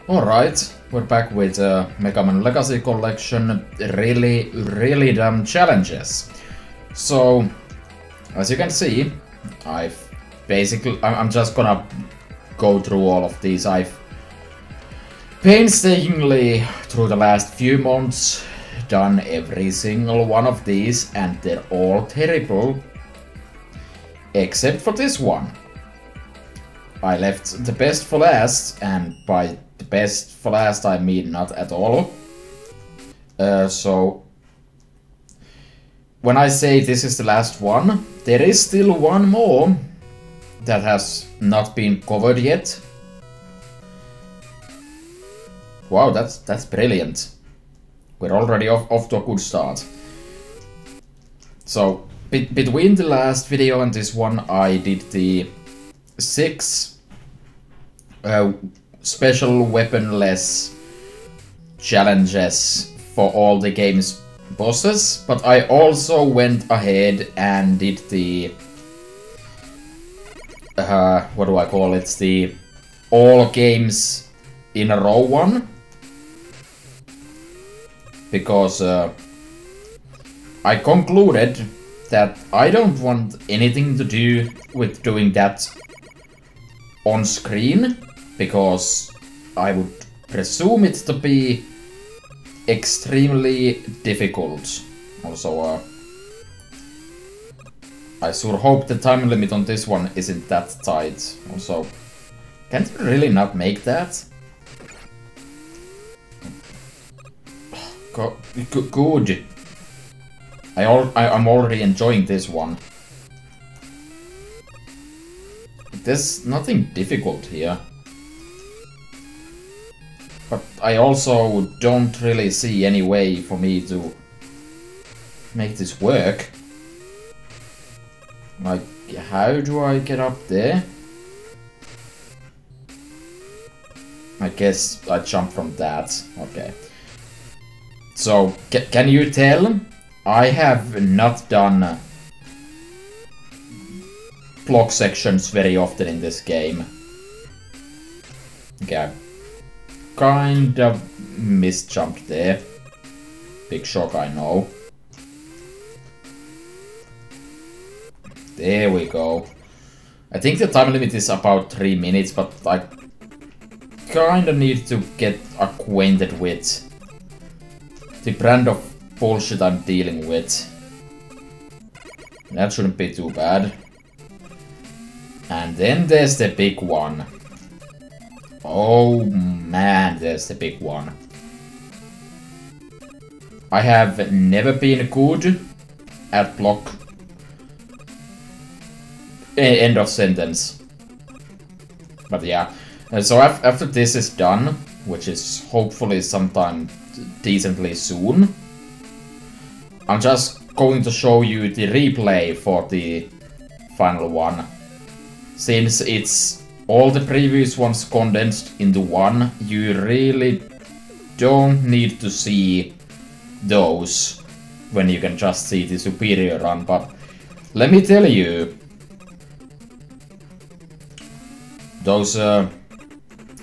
Alright, we're back with Mega Man Legacy Collection really dumb challenges. So, as you can see, I'm just gonna go through all of these. I've painstakingly, through the last few months, done every single one of these, and they're all terrible. Except for this one. I left the best for last, and by the best for last I mean not at all. So when I say this is the last one, there is still one more that has not been covered yet. Wow, that's brilliant. We're already off to a good start. So between the last video and this one, I did the 6 special weaponless challenges for all the game's bosses, but I also went ahead and did the what do I call it? The all games in a row one, because I concluded that I don't want anything to do with doing that on screen, because I would presume it to be extremely difficult. Also, I sure hope the time limit on this one isn't that tight. Also, can't you really not make that? Good. I'm already enjoying this one. There's nothing difficult here. But I also don't really see any way for me to make this work. Like, how do I get up there? I guess I jump from that. Okay. So, can you tell? I have not done block sections very often in this game. Okay, I kind of misjumped there. Big shock, I know. There we go. I think the time limit is about 3 minutes, but I kinda need to get acquainted with the brand of bullshit I'm dealing with. That shouldn't be too bad. And then there's the big one. Oh man, there's the big one. I have never been good at block. End of sentence. But yeah. So after this is done, which is hopefully sometime decently soon, I'm just going to show you the replay for the final one. Since it's all the previous ones condensed into one, you really don't need to see those when you can just see the superior run. But let me tell you, those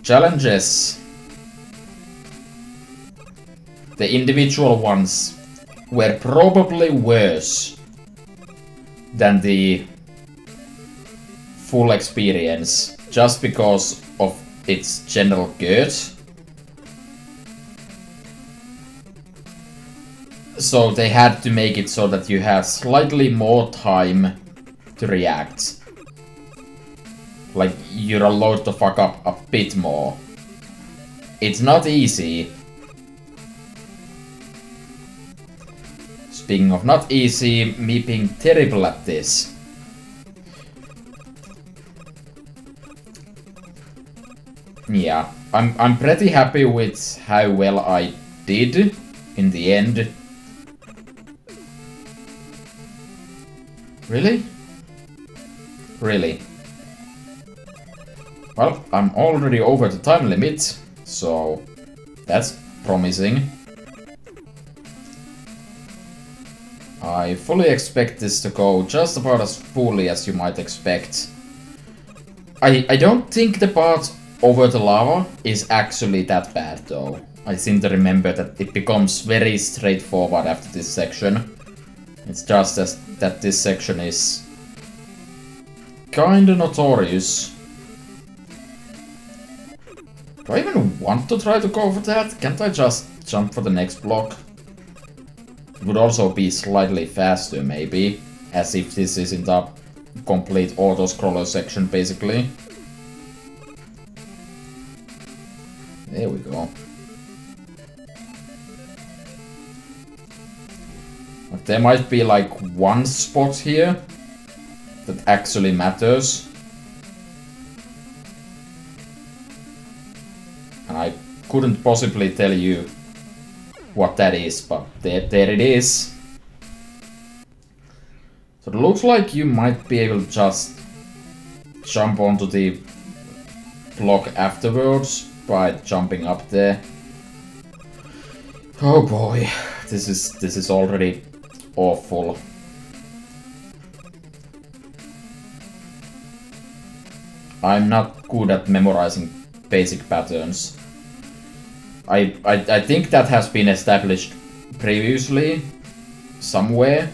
challenges, the individual ones, were probably worse than the full experience, just because of its general girth. So they had to make it so that you have slightly more time to react. Like, you're allowed to fuck up a bit more. It's not easy. Speaking of not easy, me being terrible at this. Yeah, I'm pretty happy with how well I did in the end. Really? Really? Well, I'm already over the time limit, so that's promising. I fully expect this to go just about as poorly as you might expect. I don't think the part over the lava is actually that bad though. I seem to remember that it becomes very straightforward after this section. It's just that this section is kinda notorious. Do I even want to try to go for that? Can't I just jump for the next block? It would also be slightly faster maybe, as if this isn't a complete auto-scroller section basically. There we go. But there might be like one spot here that actually matters. And I couldn't possibly tell you what that is, but there it is. So it looks like you might be able to just jump onto the block afterwards by jumping up there. Oh boy, this is already awful. I'm not good at memorizing basic patterns. I think that has been established previously somewhere.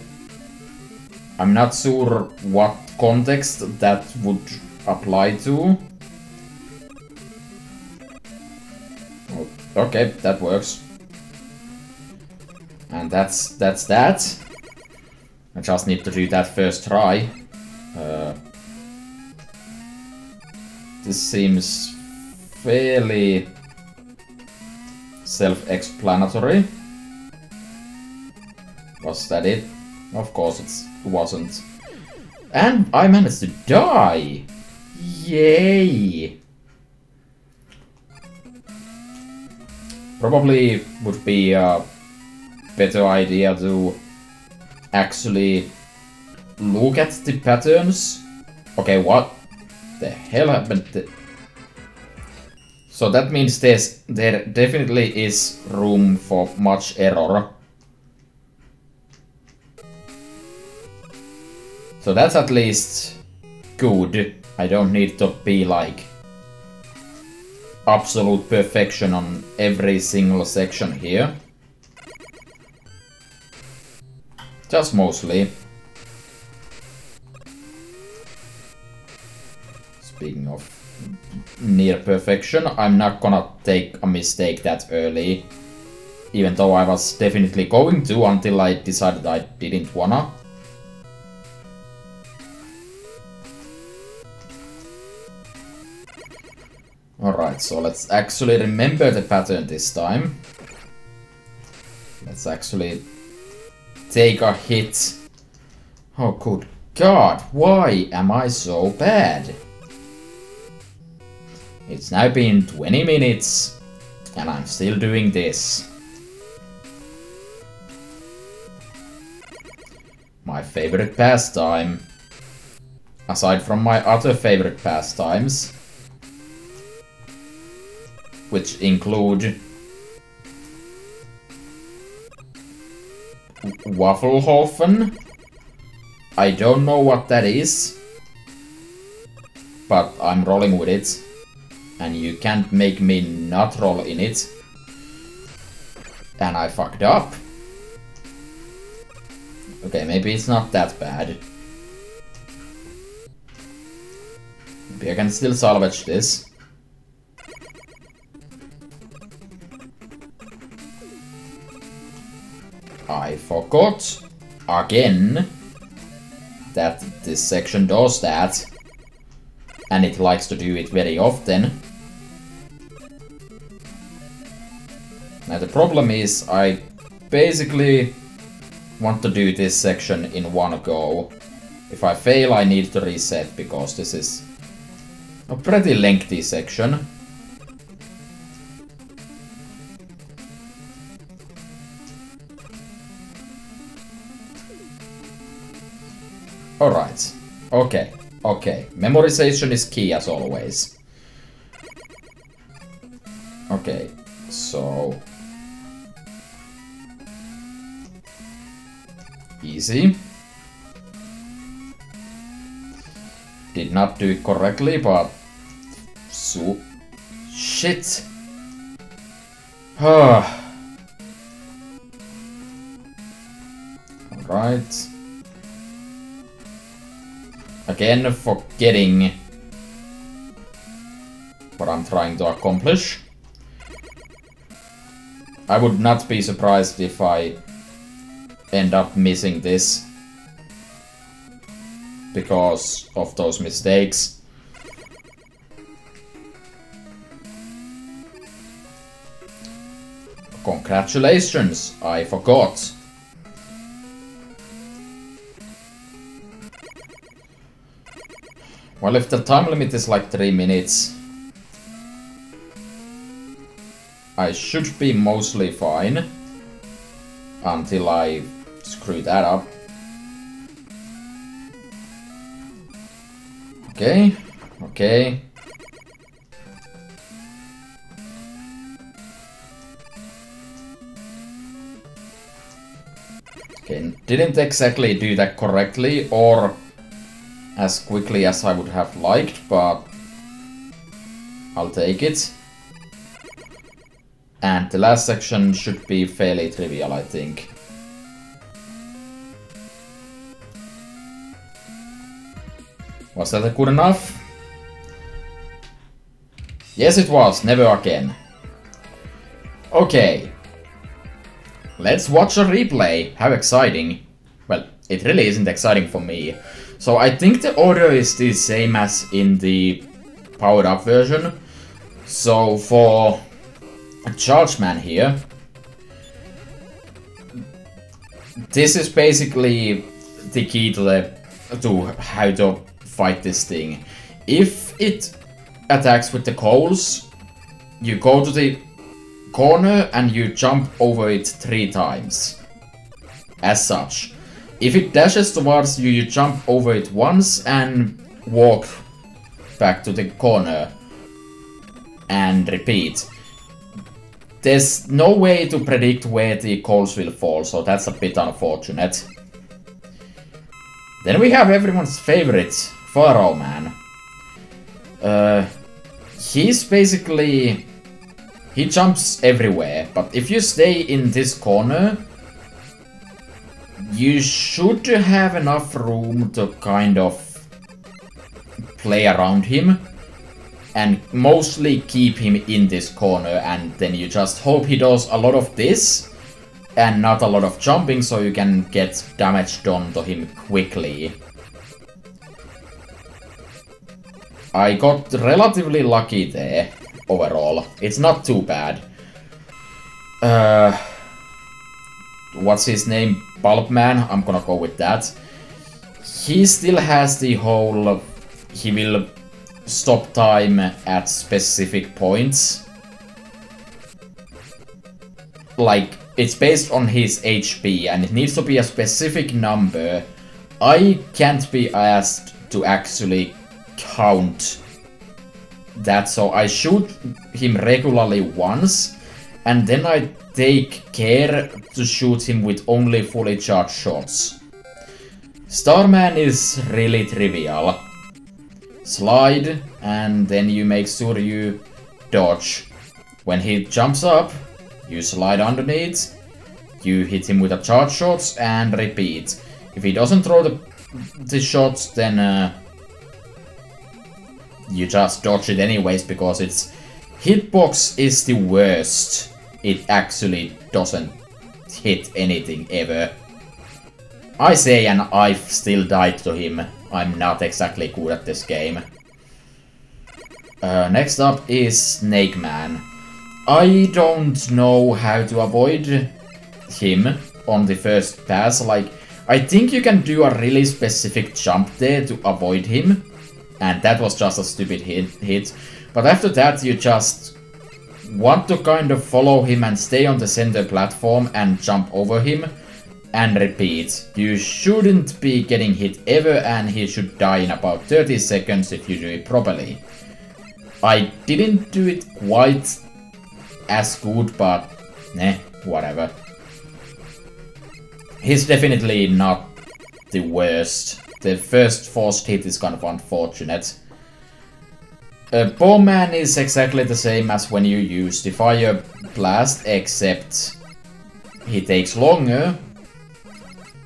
I'm not sure what context that would apply to. Oh, okay, that works. And that's that. I just need to do that first try. This seems fairly self-explanatory. Was that it? Of course it wasn't. And I managed to die! Yay! Probably would be a better idea to actually look at the patterns. Okay, what the hell happened? So that means there definitely is room for much error. So that's at least good. I don't need to be like absolute perfection on every single section here. Just mostly. Speaking of near perfection, I'm not gonna take a mistake that early. Even though I was definitely going to until I decided I didn't wanna. Alright, so let's actually remember the pattern this time. Let's actually take a hit. Oh good god, why am I so bad? It's now been 20 minutes and I'm still doing this. My favorite pastime. Aside from my other favorite pastimes. Which include Waffelhofen. I don't know what that is, but I'm rolling with it. And you can't make me not roll in it. And I fucked up. Okay, maybe it's not that bad. Maybe I can still salvage this. I forgot again that this section does that, and it likes to do it very often. Now the problem is I basically want to do this section in one go. If I fail I need to reset because this is a pretty lengthy section. Alright. Okay. Okay. Memorization is key as always. Okay. So... easy. Did not do it correctly, but... shit. Alright. Again, forgetting what I'm trying to accomplish. I would not be surprised if I end up missing this because of those mistakes. Congratulations, I forgot. Well, if the time limit is like 3 minutes, I should be mostly fine until I screw that up. Okay, okay. Okay, didn't exactly do that correctly or as quickly as I would have liked, but I'll take it. And the last section should be fairly trivial, I think. Was that good enough? Yes, it was. Never again. Okay. Let's watch a replay. How exciting. Well, it really isn't exciting for me. So I think the order is the same as in the powered up version. So for a Charge Man here, this is basically the key to how to fight this thing. If it attacks with the coals, you go to the corner and you jump over it 3 times. As such. If it dashes towards you, you jump over it once and walk back to the corner. And repeat. There's no way to predict where the coals will fall, so that's a bit unfortunate. Then we have everyone's favorite, Pharaoh Man. He's basically... he jumps everywhere, but if you stay in this corner, you should have enough room to kind of play around him. And mostly keep him in this corner, and then you just hope he does a lot of this and not a lot of jumping, so you can get damage done to him quickly. I got relatively lucky there, overall. It's not too bad. What's his name? Bulbman? I'm gonna go with that. He still has the whole... he will stop time at specific points. Like, it's based on his HP and it needs to be a specific number. I can't be asked to actually count that, so I shoot him regularly once and then I take care to shoot him with only fully charged shots. Starman is really trivial. Slide, and then you make sure you dodge. When he jumps up, you slide underneath, you hit him with a charge shots, and repeat. If he doesn't throw the shots, then you just dodge it anyways, because its hitbox is the worst. It actually doesn't hit anything ever. I say, and I've still died to him. I'm not exactly good at this game. Next up is Snake Man. I don't know how to avoid him on the first pass. Like, I think you can do a really specific jump there to avoid him. And that was just a stupid hit. But after that, you just want to kind of follow him and stay on the center platform and jump over him. And repeat. You shouldn't be getting hit ever, and he should die in about 30 seconds if you do it properly. I didn't do it quite as good, but whatever. He's definitely not the worst. The first forced hit is kind of unfortunate. Bowman is exactly the same as when you use the Fire Blast, except he takes longer.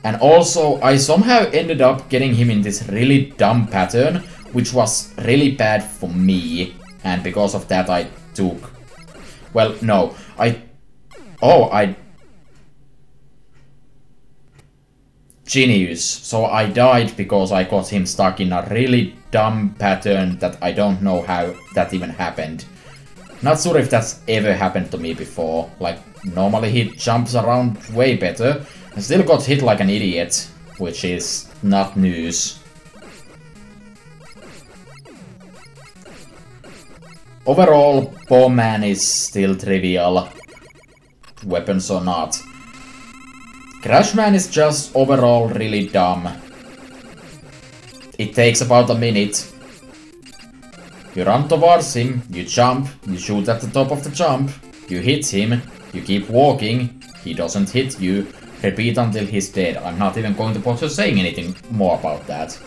And also, I somehow ended up getting him in this really dumb pattern, which was really bad for me. And because of that, I took... Well, no. Genius. So I died because I got him stuck in a really dumb pattern that I don't know how that even happened. Not sure if that's ever happened to me before. Like, normally he jumps around way better. I still got hit like an idiot, which is not news. Overall, Bowman is still trivial. Weapons or not. Crashman is just overall really dumb. It takes about a minute. You run towards him, you jump, you shoot at the top of the jump, you hit him, you keep walking, he doesn't hit you, repeat until he's dead. I'm not even going to bother saying anything more about that.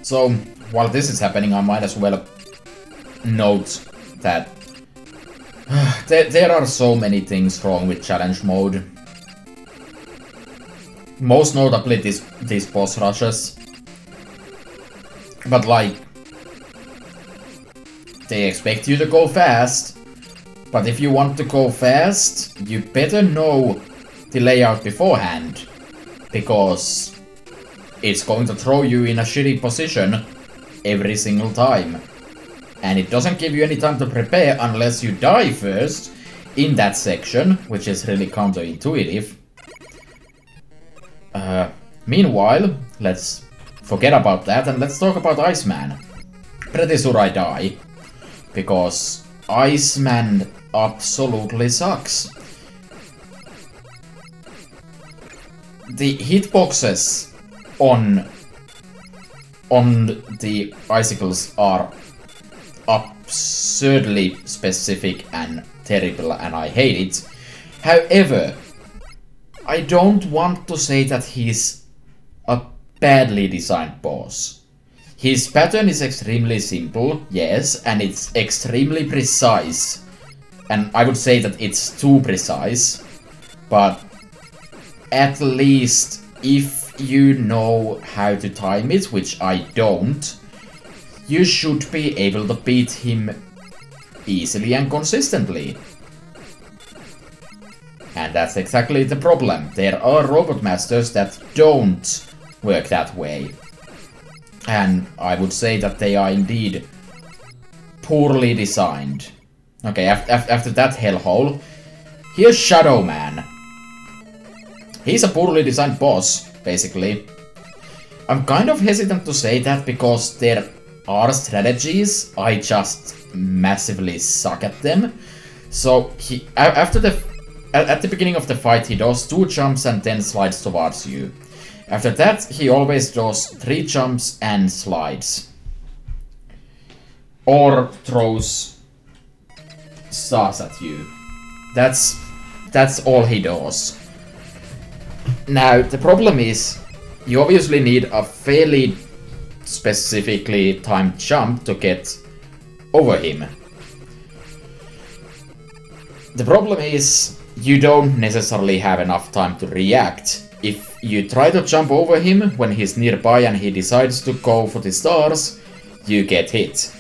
So, while this is happening, I might as well note that there are so many things wrong with challenge mode. Most notably these boss rushes. But like, they expect you to go fast, but if you want to go fast, you better know the layout beforehand, because it's going to throw you in a shitty position every single time. And it doesn't give you any time to prepare unless you die first in that section, which is really counterintuitive. Meanwhile, let's forget about that and let's talk about Iceman. Pretty sure I die, because Iceman absolutely sucks. The hitboxes on the icicles are absurdly specific and terrible, and I hate it. However, I don't want to say that he's a badly designed boss. His pattern is extremely simple, yes, and it's extremely precise. And I would say that it's too precise, but at least if you know how to time it, which I don't, you should be able to beat him easily and consistently. And that's exactly the problem. There are Robot Masters that don't work that way. And I would say that they are indeed poorly designed. Okay, after that hellhole, here's Shadow Man. He's a poorly designed boss, basically. I'm kind of hesitant to say that because there are strategies, I just massively suck at them. So at the beginning of the fight, he does 2 jumps and then slides towards you. After that, he always does 3 jumps and slides. Or throws stars at you. That's all he does. Now, the problem is, you obviously need a fairly specifically timed jump to get over him. The problem is, you don't necessarily have enough time to react. If you try to jump over him when he's nearby and he decides to go for the stars, you get hit.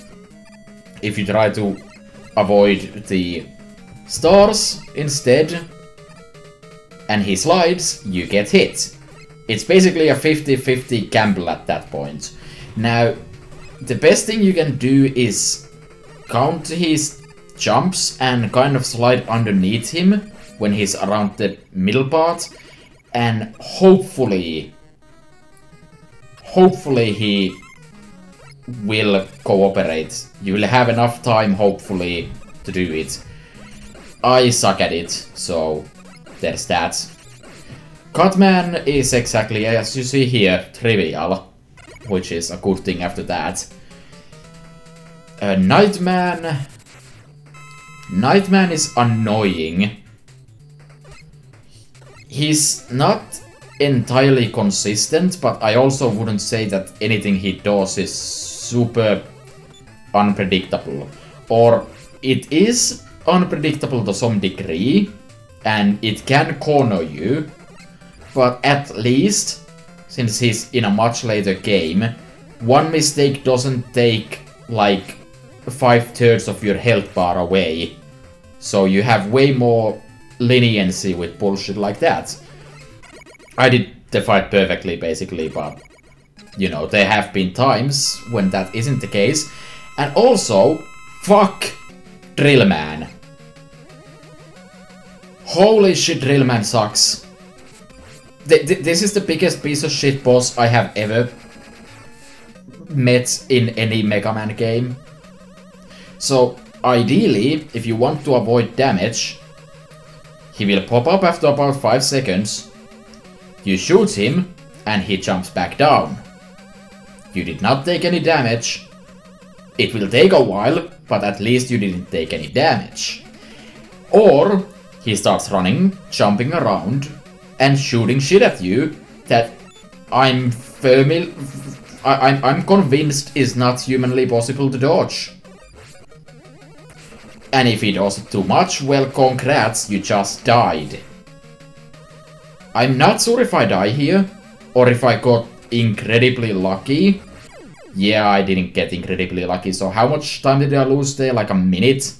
If you try to avoid the stars instead, and he slides, you get hit. It's basically a 50-50 gamble at that point. Now, the best thing you can do is count his jumps and kind of slide underneath him when he's around the middle part, and hopefully he will cooperate. You will have enough time, hopefully, to do it. I suck at it, so there's that. Cutman is exactly, as you see here, trivial, which is a good thing after that. Nightman is annoying. He's not entirely consistent, but I also wouldn't say that anything he does is super unpredictable. Or it is unpredictable to some degree, and it can corner you, but at least, since he's in a much later game, one mistake doesn't take like 5/3 of your health bar away. So you have way more leniency with bullshit like that. I did the fight perfectly, basically, but, you know, there have been times when that isn't the case. And also, fuck Drillman. Holy shit, Drillman sucks. This is the biggest piece of shit boss I have ever met in any Mega Man game. So, ideally, if you want to avoid damage, he will pop up after about 5 seconds. You shoot him, and he jumps back down. You did not take any damage. It will take a while, but at least you didn't take any damage. Or he starts running, jumping around, and shooting shit at you that I'm convinced is not humanly possible to dodge. And if he does it too much, well, congrats, you just died. I'm not sure if I die here, or if I got incredibly lucky. Yeah, I didn't get incredibly lucky, so how much time did I lose there? Like a minute?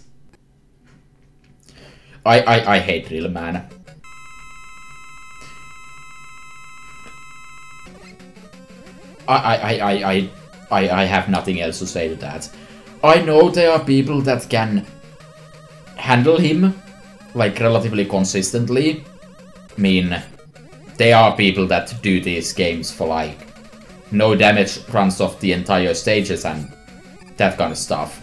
I hate Drillman. I have nothing else to say to that. I know there are people that can handle him, like, relatively consistently. I mean, there are people that do these games for, like, no damage runs off the entire stages and that kind of stuff.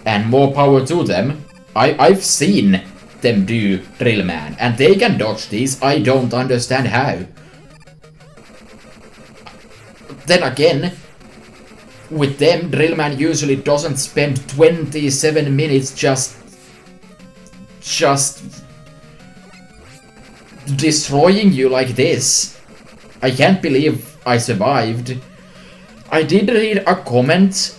And more power to them. I've seen them do Drillman, and they can dodge these. I don't understand how. Then again, with them, Drillman usually doesn't spend 27 minutes just destroying you like this. I can't believe I survived. I did read a comment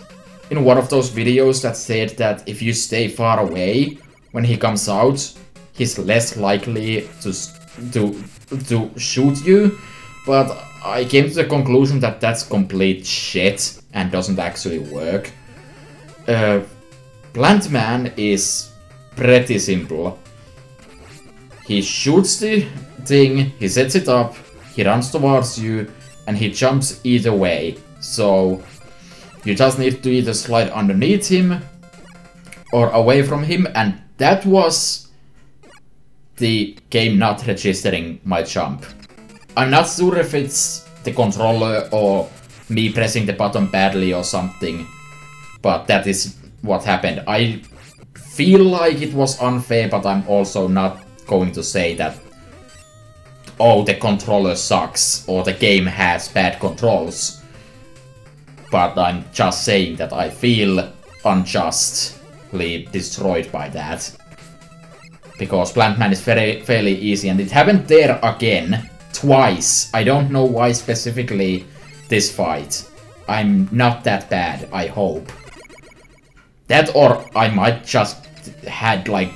in one of those videos that said that if you stay far away when he comes out, he's less likely to shoot you, but I came to the conclusion that that's complete shit and doesn't actually work. Plant Man is pretty simple. He shoots the thing, he sets it up, he runs towards you, and he jumps either way. So you just need to either slide underneath him or away from him, and that was the game not registering my jump. I'm not sure if it's the controller or me pressing the button badly or something, but that is what happened. I feel like it was unfair, but I'm also not going to say that, oh, the controller sucks or the game has bad controls. But I'm just saying that I feel unjustly destroyed by that. Because Plant Man is fairly easy, and it happened there again, twice. I don't know why specifically this fight. I'm not that bad, I hope. That, or I might just had like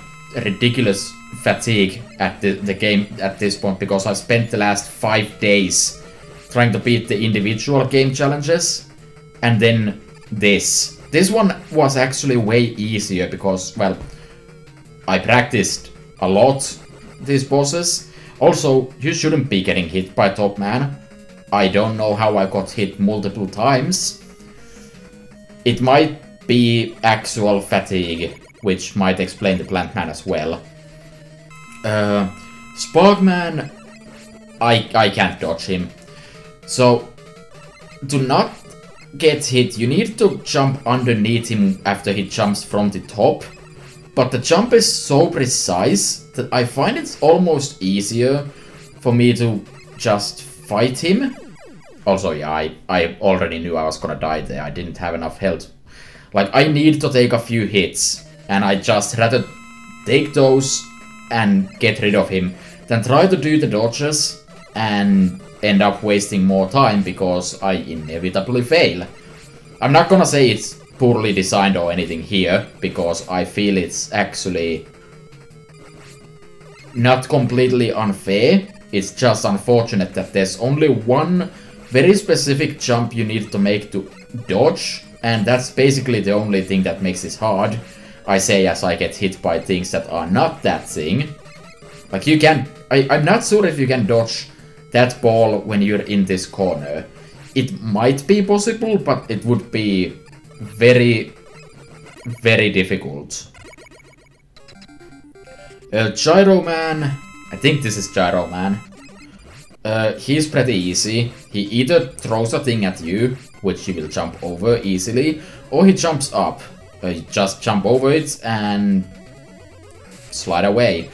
ridiculous fatigue at the game at this point, because I spent the last 5 days trying to beat the individual game challenges. And then this. This one was actually way easier because, well, I practiced a lot these bosses. Also, you shouldn't be getting hit by Top Man. I don't know how I got hit multiple times. It might be actual fatigue, which might explain the Plant Man as well. Sparkman, I can't dodge him. So, to not get hit, you need to jump underneath him after he jumps from the top. But the jump is so precise that I find it's almost easier for me to just fight him. Also, yeah, I already knew I was gonna die there. I didn't have enough health. Like, I need to take a few hits, and I just rather take those and get rid of him than try to do the dodges and end up wasting more time because I inevitably fail. I'm not gonna say it's poorly designed or anything here, because I feel it's actually not completely unfair. It's just unfortunate that there's only one very specific jump you need to make to dodge, and that's basically the only thing that makes this hard. I say as I get hit by things that are not that thing. Like you can... I'm not sure if you can dodge that ball when you're in this corner. It might be possible, but it would be very, very difficult. Gyro Man. I think this is Gyro Man. He's pretty easy. He either throws a thing at you, which you will jump over easily, or he jumps up. You just jump over it and slide away.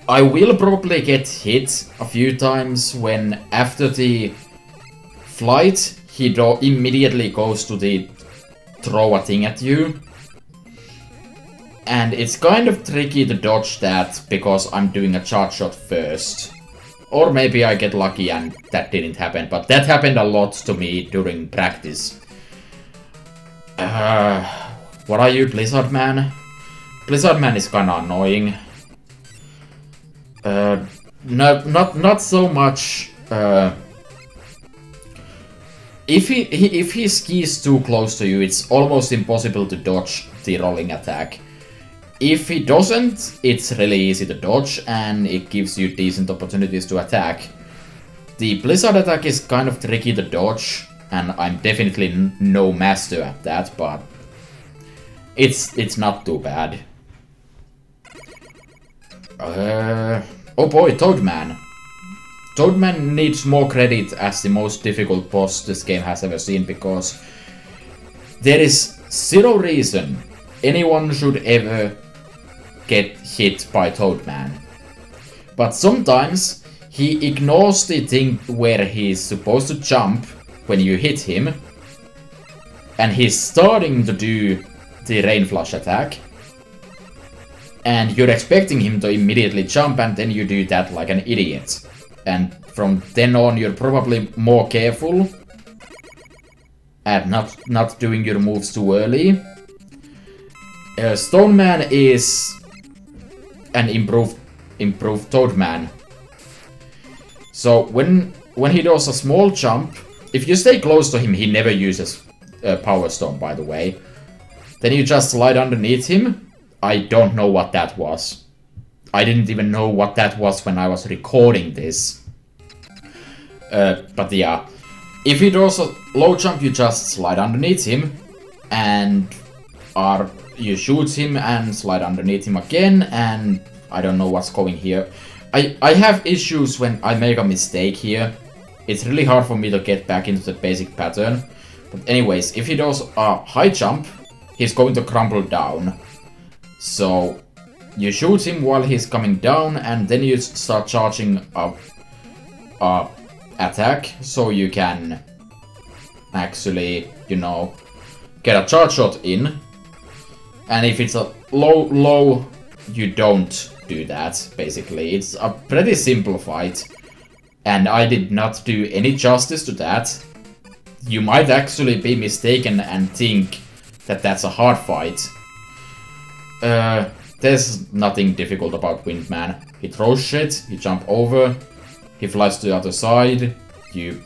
I will probably get hit a few times when after the flight he immediately goes to the throw a thing at you. And it's kind of tricky to dodge that because I'm doing a charge shot first. Or maybe I get lucky and that didn't happen, but that happened a lot to me during practice. What are you, Blizzard Man? Blizzard Man is kinda annoying. Not so much. If he skis too close to you, it's almost impossible to dodge the rolling attack. If he doesn't, it's really easy to dodge, and it gives you decent opportunities to attack. The Blizzard attack is kind of tricky to dodge, and I'm definitely no master at that, but it's not too bad. Oh boy, Toadman. Toadman needs more credit as the most difficult boss this game has ever seen, because there is zero reason anyone should ever get hit by Toadman. But sometimes he ignores the thing where he's supposed to jump when you hit him, and he's starting to do the Rain Flush attack, and you're expecting him to immediately jump, and then you do that like an idiot. And from then on you're probably more careful at not doing your moves too early. Stone Man is an improved Toadman. So when he does a small jump, if you stay close to him, he never uses Power Stone, by the way. Then you just slide underneath him. I don't know what that was. I didn't even know what that was when I was recording this. But yeah, if he does a low jump, you just slide underneath him, and you shoot him and slide underneath him again, and I don't know what's going here. I have issues when I make a mistake here. It's really hard for me to get back into the basic pattern. But anyways, if he does a high jump, he's going to crumble down. So you shoot him while he's coming down, and then you start charging up attack, so you can actually, you know, get a charge shot in. And if it's a low, you don't do that, basically. It's a pretty simple fight, and I did not do any justice to that. You might actually be mistaken and think that that's a hard fight. There's nothing difficult about Windman. He throws shit, you jump over, he flies to the other side, you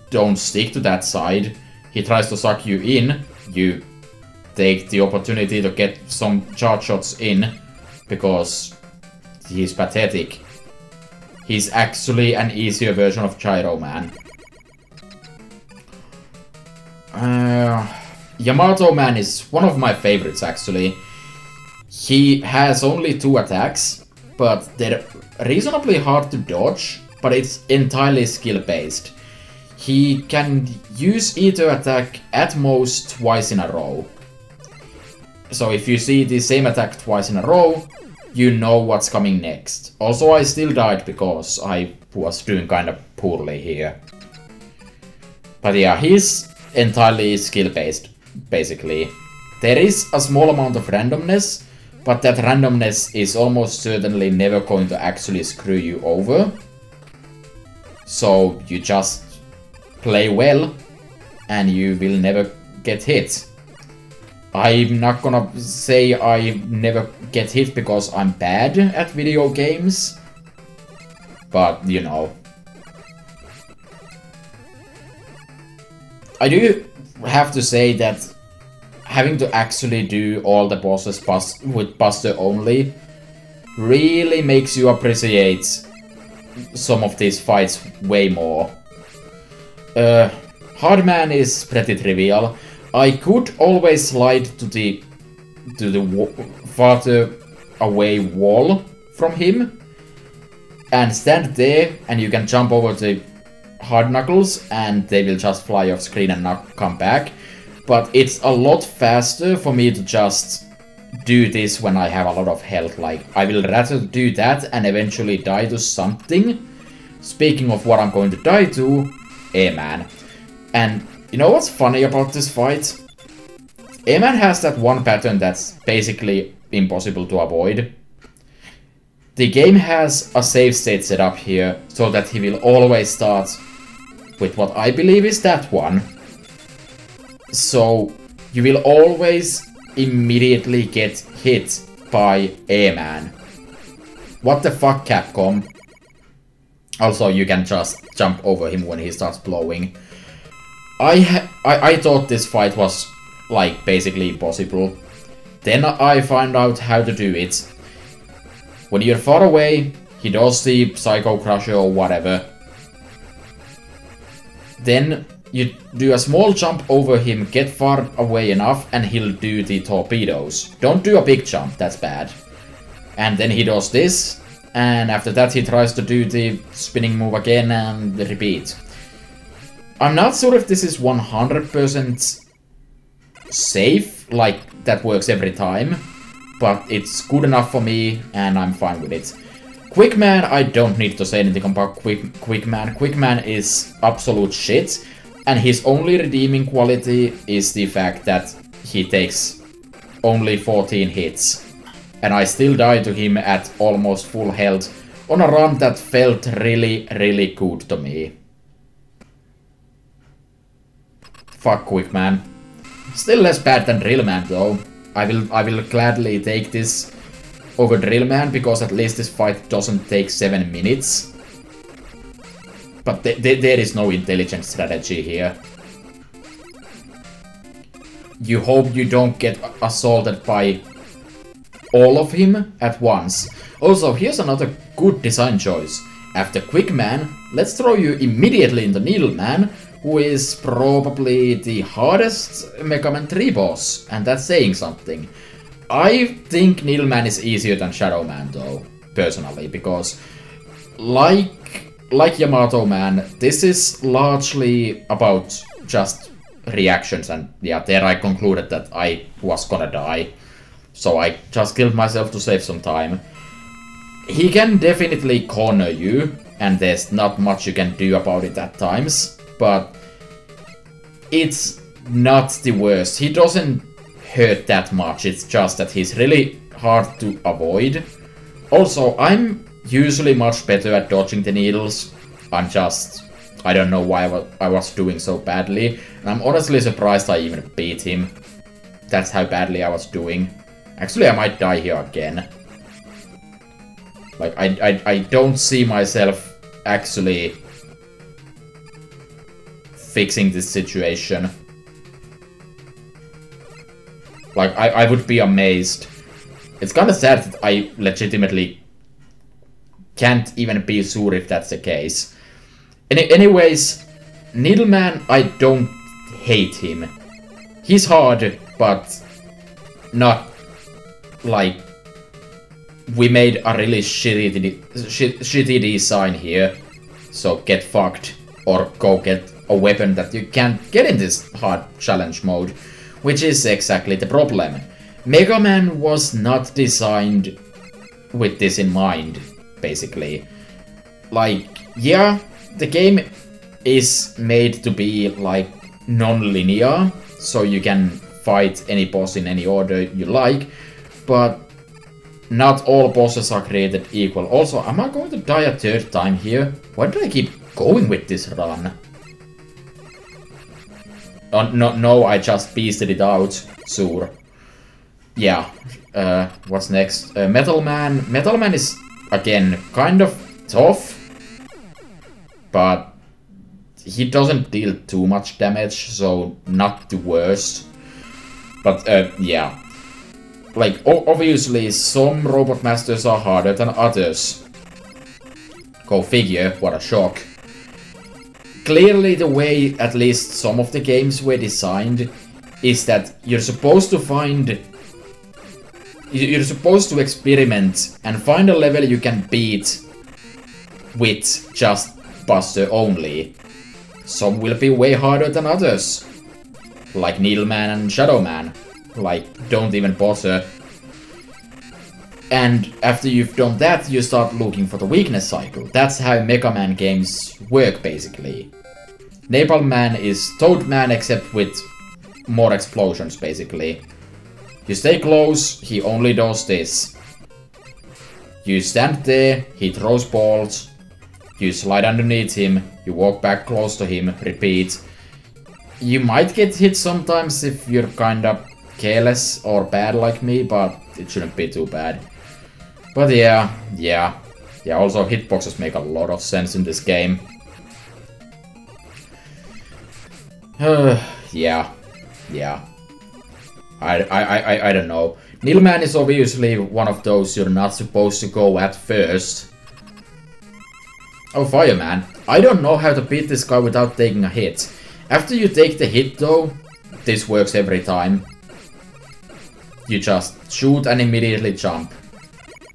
don't stick to that side, he tries to suck you in, you take the opportunity to get some charge shots in, because he's pathetic. He's actually an easier version of Gyro Man. Yamato Man is one of my favorites, actually. He has only 2 attacks, but they're reasonably hard to dodge, but it's entirely skill-based. He can use either attack at most twice in a row. So if you see the same attack twice in a row, you know what's coming next. Also, I still died because I was doing kind of poorly here. But yeah, he's entirely skill-based, basically. There is a small amount of randomness, but that randomness is almost certainly never going to actually screw you over. So you just play well and you will never get hit. I'm not gonna say I never get hit because I'm bad at video games, but you know. I do have to say that having to actually do all the bosses with Buster only really makes you appreciate some of these fights way more. Hardman is pretty trivial. I could always slide to the farther away wall from him and stand there, and you can jump over the hard knuckles and they will just fly off screen and not come back. But it's a lot faster for me to just do this when I have a lot of health. Like, I will rather do that and eventually die to something. Speaking of what I'm going to die to, A-Man. And you know what's funny about this fight? A-Man has that one pattern that's basically impossible to avoid. The game has a save state set up here so that he will always start with what I believe is that one. So you will always immediately get hit by A-Man. What the fuck, Capcom? Also, you can just jump over him when he starts blowing. I thought this fight was, like, basically impossible. Then I found out how to do it. When you're far away, he does the Psycho Crusher or whatever. Then you do a small jump over him, get far away enough, and he'll do the torpedoes. Don't do a big jump, that's bad. And then he does this, and after that he tries to do the spinning move again and repeat. I'm not sure if this is 100% safe, like that works every time, but it's good enough for me and I'm fine with it. Quickman, I don't need to say anything about Quickman. Quickman is absolute shit, and his only redeeming quality is the fact that he takes only 14 hits. And I still die to him at almost full health on a run that felt really, really good to me. Fuck Quickman. Still less bad than Drillman though. I will gladly take this over Drillman because at least this fight doesn't take 7 minutes. But there is no intelligent strategy here. You hope you don't get assaulted by all of him at once. Also, here's another good design choice. After Quickman, let's throw you immediately into Needleman, who is probably the hardest Mega Man 3 boss, and that's saying something. I think Needleman is easier than Shadow Man though, personally, because like Yamato Man, this is largely about just reactions, and yeah, there I concluded that I was gonna die. So I just killed myself to save some time. He can definitely corner you, and there's not much you can do about it at times, but it's not the worst. He doesn't hurt that much, it's just that he's really hard to avoid. Also, I'm usually much better at dodging the needles. I don't know why I was doing so badly, and I'm honestly surprised I even beat him. That's how badly I was doing. Actually, I might die here again. Like, I don't see myself actually fixing this situation. Like, I would be amazed. It's kinda sad that I legitimately can't even be sure if that's the case. Anyways, Needleman, I don't hate him. He's hard, but not like we made a really shitty design here. So get fucked, or go get a weapon that you can't get in this hard challenge mode, which is exactly the problem. Mega Man was not designed with this in mind, basically. Like, yeah, the game is made to be like non-linear, so you can fight any boss in any order you like, but not all bosses are created equal. Also, am I going to die a third time here? Why do I keep going with this run? No, I just beasted it out. Sure. Yeah. What's next? Metal Man. Metal Man is, again, kind of tough. But he doesn't deal too much damage, so not the worst. But, yeah. Like, obviously, some Robot Masters are harder than others. Go figure, what a shock. Clearly, the way at least some of the games were designed is that you're supposed to find... You're supposed to experiment and find a level you can beat with just Buster only. Some will be way harder than others. Like Needleman and Shadow Man. Like, don't even bother. And after you've done that, you start looking for the weakness cycle. That's how Mega Man games work, basically. Napalm Man is Toad Man, except with more explosions, basically. You stay close, he only does this. You stand there, he throws balls. You slide underneath him, you walk back close to him, repeat. You might get hit sometimes if you're kinda careless or bad like me, but it shouldn't be too bad. But yeah, also hitboxes make a lot of sense in this game. Yeah. I don't know. Needleman is obviously one of those you're not supposed to go at first. Oh, Fireman. I don't know how to beat this guy without taking a hit. After you take the hit though, this works every time. You just shoot and immediately jump.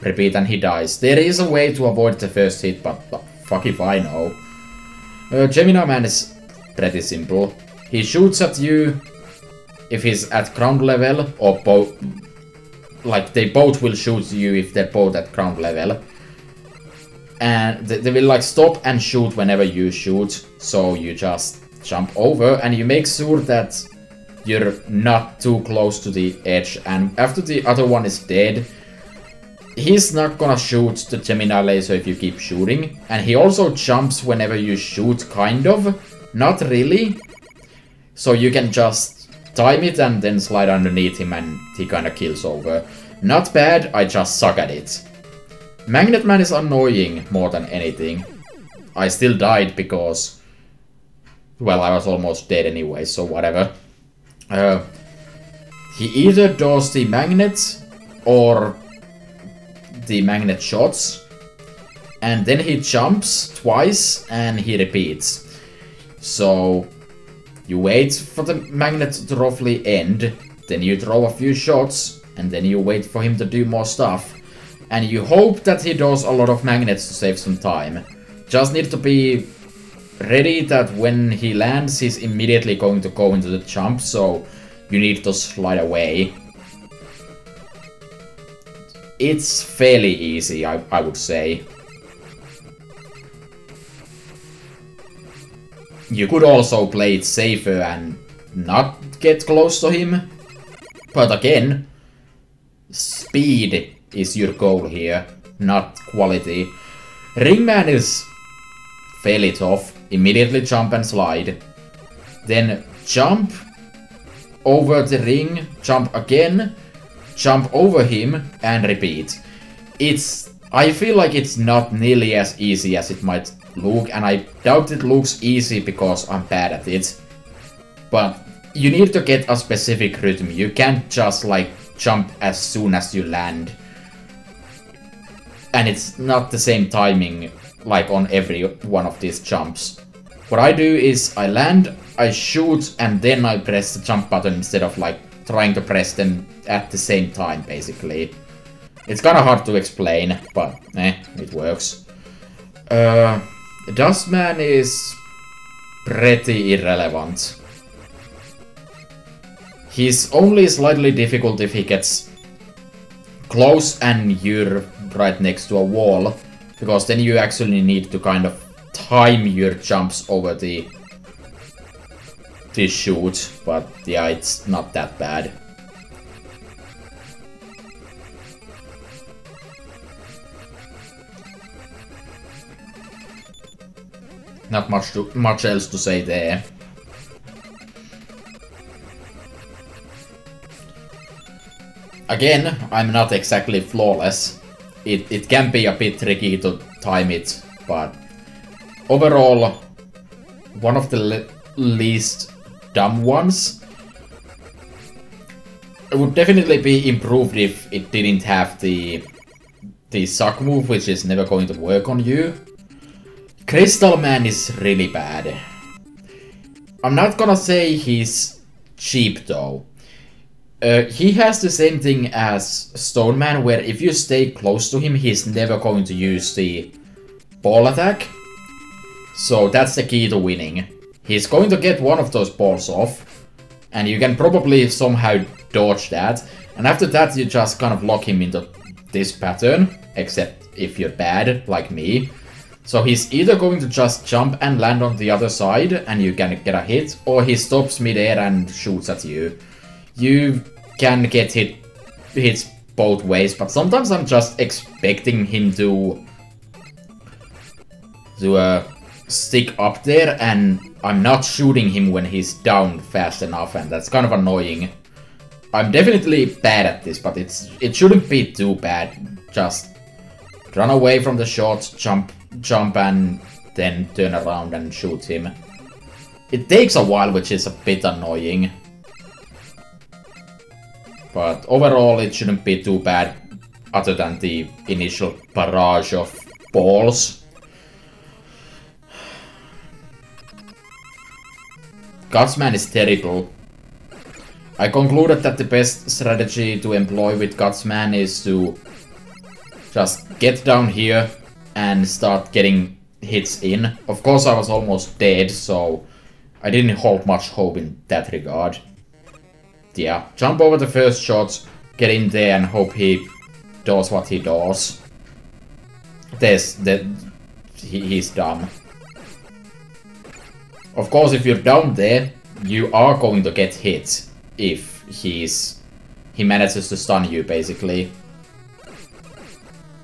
Repeat and he dies. There is a way to avoid the first hit, but fuck if I know. Gemini Man is pretty simple. He shoots at you if he's at ground level, or both. Like, they both will shoot you if they're both at ground level. And they will like stop and shoot whenever you shoot. So you just jump over and you make sure that you're not too close to the edge. And after the other one is dead, he's not gonna shoot the Gemini laser if you keep shooting. And he also jumps whenever you shoot, kind of. Not really. So you can just time it and then slide underneath him and he kinda kills over. Not bad, I just suck at it. Magnet Man is annoying more than anything. I still died because... well, I was almost dead anyway, so whatever. He either does the magnets or the magnet shots. And then he jumps twice and he repeats. So... you wait for the magnet to roughly end, then you throw a few shots, and then you wait for him to do more stuff. And you hope that he does a lot of magnets to save some time. Just need to be ready that when he lands, he's immediately going to go into the jump, so you need to slide away. It's fairly easy, I would say. You could also play it safer and not get close to him. But again, speed is your goal here, not quality. Ringman is fairly tough. Immediately jump and slide. Then jump over the ring, jump again, jump over him, and repeat. I feel like it's not nearly as easy as it might look, and I doubt it looks easy because I'm bad at it. But you need to get a specific rhythm. You can't just like jump as soon as you land. And it's not the same timing like on every one of these jumps. What I do is I land, I shoot, and then I press the jump button instead of like trying to press them at the same time, basically. It's kinda hard to explain, but it works. Dustman is pretty irrelevant. He's only slightly difficult if he gets close and you're right next to a wall, because then you actually need to kind of time your jumps over the shoot, but yeah, it's not that bad. Not much else to say there. Again, I'm not exactly flawless. It can be a bit tricky to time it, but overall, one of the least dumb ones. It would definitely be improved if it didn't have the suck move, which is never going to work on you. Crystal Man is really bad. I'm not gonna say he's cheap though. He has the same thing as Stone Man, where if you stay close to him, he's never going to use the ball attack. So that's the key to winning. He's going to get one of those balls off, and you can probably somehow dodge that. And after that, you just kind of lock him into this pattern, except if you're bad, like me. So he's either going to just jump and land on the other side, and you can get a hit, or he stops midair and shoots at you. You can get hits both ways, but sometimes I'm just expecting him to stick up there, and I'm not shooting him when he's down fast enough, and that's kind of annoying. I'm definitely bad at this, but it shouldn't be too bad. Just run away from the shots, jump and then turn around and shoot him. It takes a while, which is a bit annoying. But overall, it shouldn't be too bad, other than the initial barrage of balls. Gutsman is terrible. I concluded that the best strategy to employ with Gutsman is to just get down here and start getting hits in. Of course, I was almost dead, so I didn't hold much hope in that regard. Yeah, jump over the first shots, get in there and hope he does what he does. He's dumb. Of course, if you're down there, you are going to get hit if he manages to stun you, basically.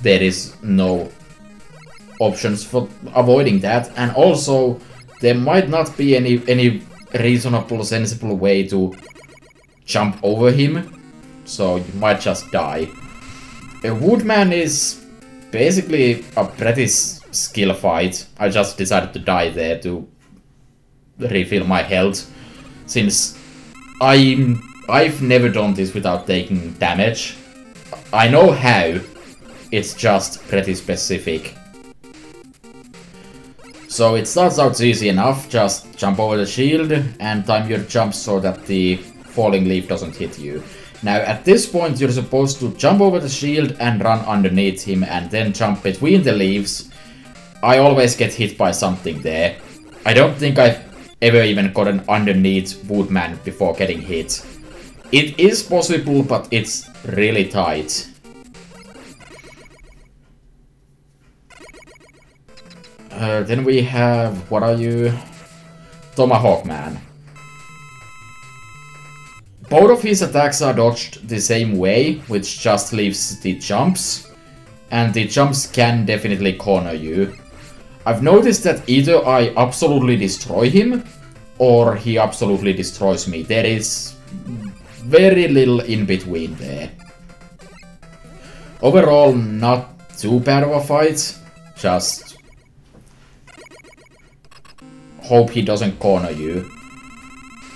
There is no options for avoiding that, and also there might not be any reasonable, sensible way to jump over him, so you might just die. A Woodman is basically a pretty skill fight. I just decided to die there to refill my health, since I've never done this without taking damage. I know how, it's just pretty specific. So it starts out easy enough, just jump over the shield and time your jump so that the falling leaf doesn't hit you. Now at this point you're supposed to jump over the shield and run underneath him and then jump between the leaves. I always get hit by something there. I don't think I've ever even gotten underneath Woodman before getting hit. It is possible, but it's really tight. Then we have, what are you? Tomahawk Man. Both of his attacks are dodged the same way, which just leaves the jumps. And the jumps can definitely corner you. I've noticed that either I absolutely destroy him, or he absolutely destroys me. There is very little in between there. Overall, not too bad of a fight. Just hope he doesn't corner you.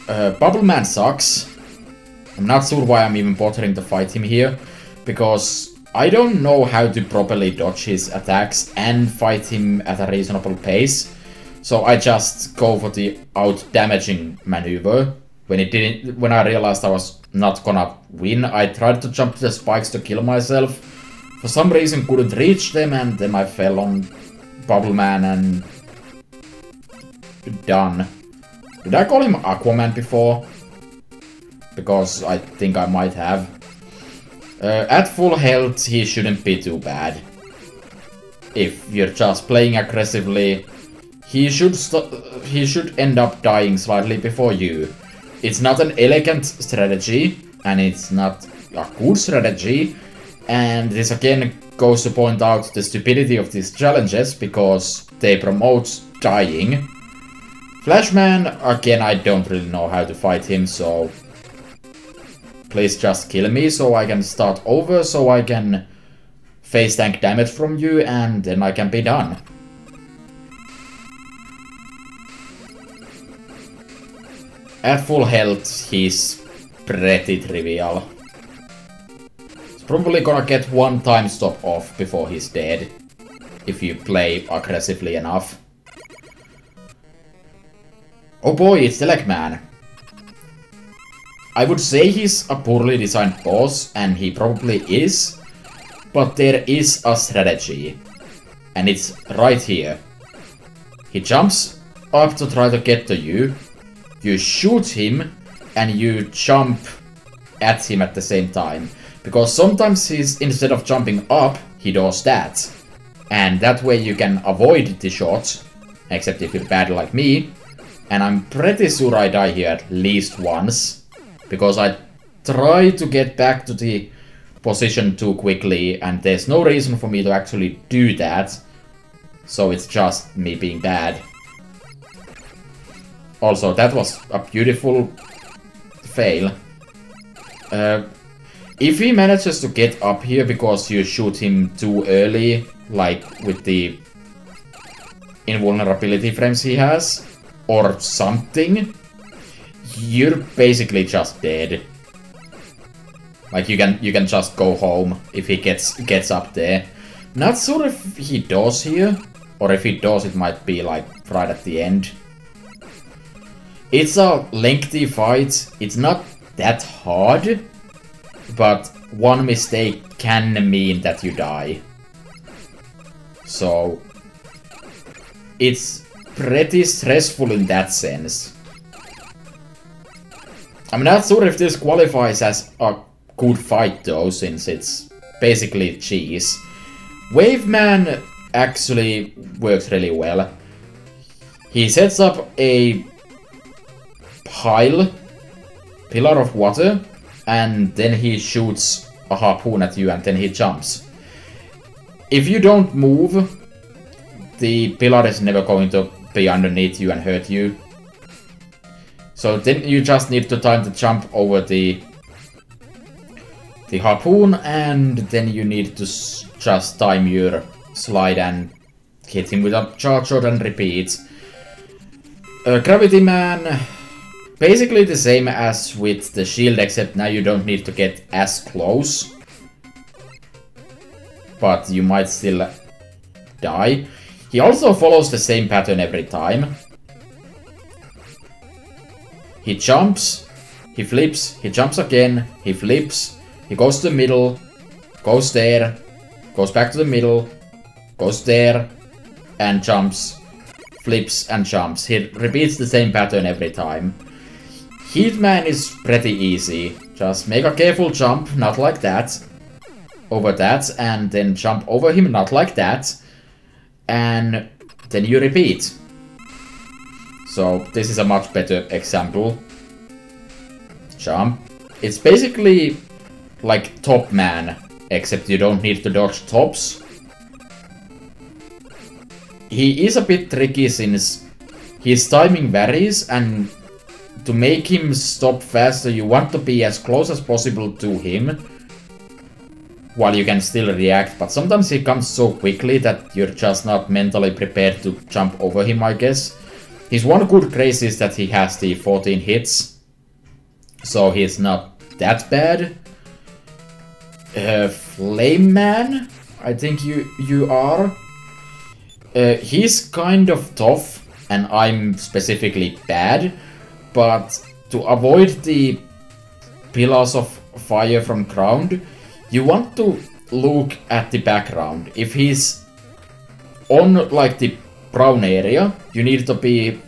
Bubble Man sucks. I'm not sure why I'm even bothering to fight him here, because I don't know how to properly dodge his attacks and fight him at a reasonable pace. So I just go for the out-damaging maneuver. When I realized I was not gonna win, I tried to jump to the spikes to kill myself. For some reason couldn't reach them, and then I fell on Bubble Man and done. Did I call him Aquaman before? Because I think I might have. At full health, he shouldn't be too bad. If you're just playing aggressively, he should end up dying slightly before you. It's not an elegant strategy, and it's not a good strategy. And this again goes to point out the stupidity of these challenges, because they promote dying. Flashman, again, I don't really know how to fight him, so... Please just kill me so I can start over, so I can face tank damage from you, and then I can be done. At full health, he's pretty trivial. He's probably gonna get one time stop off before he's dead, if you play aggressively enough. Oh boy, it's the Legman. I would say he's a poorly designed boss, and he probably is, but there is a strategy, and it's right here. He jumps up to try to get to you, you shoot him, and you jump at him at the same time, because sometimes he's, instead of jumping up, he does that, and that way you can avoid the shot, except if you're bad like me, and I'm pretty sure I die here at least once, because I try to get back to the position too quickly, and there's no reason for me to actually do that, so it's just me being bad. Also, that was a beautiful fail. If he manages to get up here because you shoot him too early, like with the invulnerability frames he has, or something, you're basically just dead. Like, you can just go home if he gets up there. Not sure if he does here, or if he does, it might be like right at the end. It's a lengthy fight. It's not that hard, but one mistake can mean that you die. So it's pretty stressful in that sense. I'm not sure if this qualifies as a good fight though, since it's basically cheese. Waveman actually works really well. He sets up a pillar of water, and then he shoots a harpoon at you, and then he jumps. If you don't move, the pillar is never going to be underneath you and hurt you. So then you just need to time to jump over the harpoon, and then you need to just time your slide and hit him with a charge shot and repeat. Gravity Man, basically the same as with the shield, except now you don't need to get as close. But you might still die. He also follows the same pattern every time. He jumps, he flips, he jumps again, he flips, he goes to the middle, goes there, goes back to the middle, goes there, and jumps, flips and jumps. He repeats the same pattern every time. Heatman is pretty easy. Just make a careful jump, not like that, over that, and then jump over him, not like that, and then you repeat. So this is a much better example. Jump. It's basically like Top Man, except you don't need to dodge tops. He is a bit tricky since his timing varies, and to make him stop faster you want to be as close as possible to him while you can still react, but sometimes he comes so quickly that you're just not mentally prepared to jump over him, I guess. His one good grace is that he has the 14 hits, so he's not that bad. Flame Man, I think you are. He's kind of tough, and I'm specifically bad, but to avoid the pillars of fire from ground, you want to look at the background. If he's on like the brown area, you need to be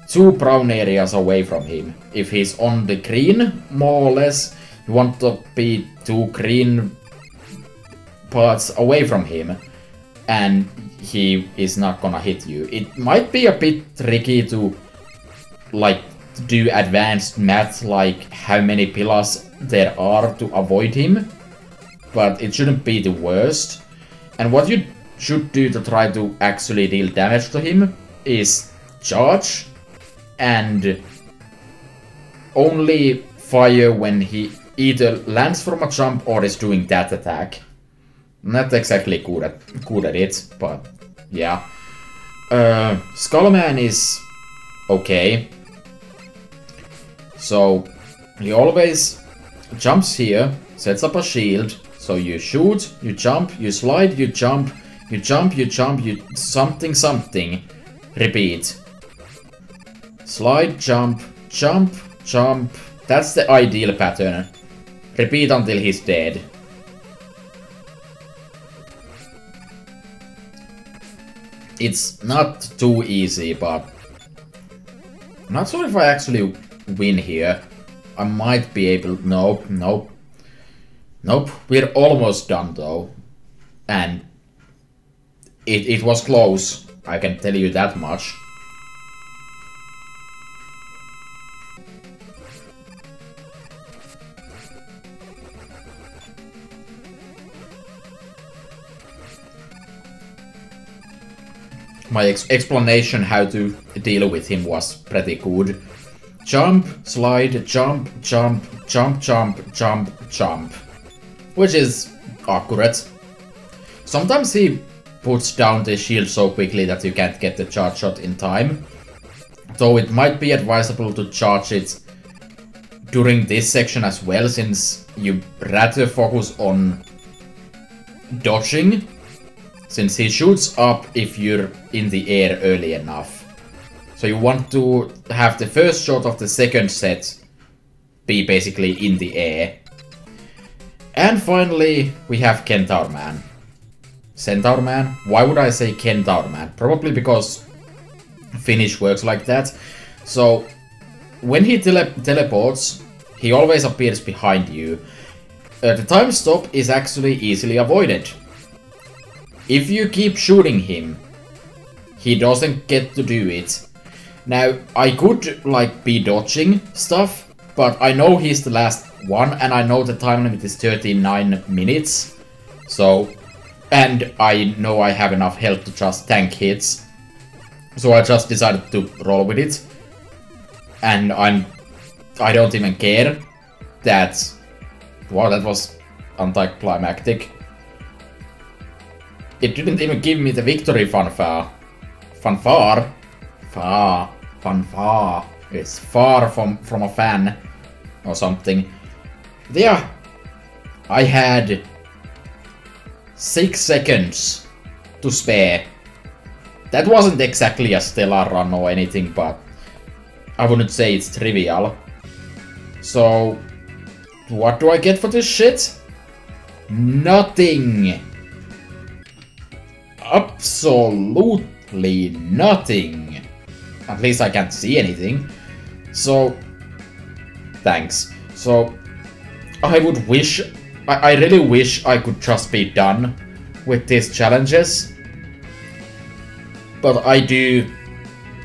2 brown areas away from him. If he's on the green, more or less, you want to be 2 green parts away from him, and he is not gonna hit you. It might be a bit tricky to like do advanced math, like how many pillars there are to avoid him, but it shouldn't be the worst. And what you should do to try to actually deal damage to him is charge and only fire when he either lands from a jump or is doing that attack. Not exactly good at it, but yeah. Skullman is okay. So he always jumps here, sets up a shield. So you shoot, you jump, you slide, you jump, you jump, you jump, you something something. Repeat. Slide, jump, jump, jump. That's the ideal pattern. Repeat until he's dead. It's not too easy, but I'm not sure if I actually win here. I might be able... Nope, nope. Nope, we're almost done though. And it was close, I can tell you that much. My explanation how to deal with him was pretty good. Jump, slide, jump, jump, jump, jump, jump, jump. Which is accurate. Sometimes he puts down the shield so quickly that you can't get the charge shot in time. Though it might be advisable to charge it during this section as well, since you rather focus on dodging. Since he shoots up if you're in the air early enough. So you want to have the first shot of the second set be basically in the air. And finally, we have Kentaur Man. Centaur Man? Why would I say Kentaur Man? Probably because Finnish works like that. So, when he teleports, he always appears behind you. The time stop is actually easily avoided. If you keep shooting him, he doesn't get to do it. Now, I could, like, be dodging stuff, but I know he's the last one, and I know the time limit is 39 minutes. So, and I know I have enough health to just tank hits. So I just decided to roll with it. And I don't even care that... Wow, that was anticlimactic. It didn't even give me the victory fanfare. Fanfare? Fanfare. It's far from a fan. Or something. There. I had 6 seconds to spare. That wasn't exactly a stellar run or anything, but I wouldn't say it's trivial. So, what do I get for this shit? Nothing. Absolutely nothing. At least I can't see anything. So, thanks. So, I would wish... I really wish I could just be done with these challenges. But I do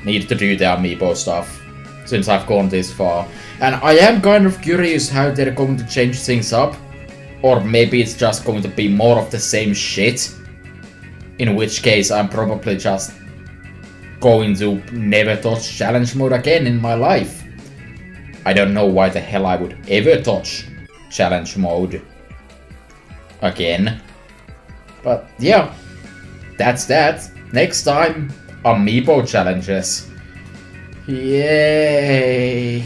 need to do the amiibo stuff, since I've gone this far. And I am kind of curious how they're going to change things up. Or maybe it's just going to be more of the same shit. In which case I'm probably just going to never touch challenge mode again in my life. I don't know why the hell I would ever touch challenge mode again. But yeah, that's that. Next time, amiibo challenges. Yay!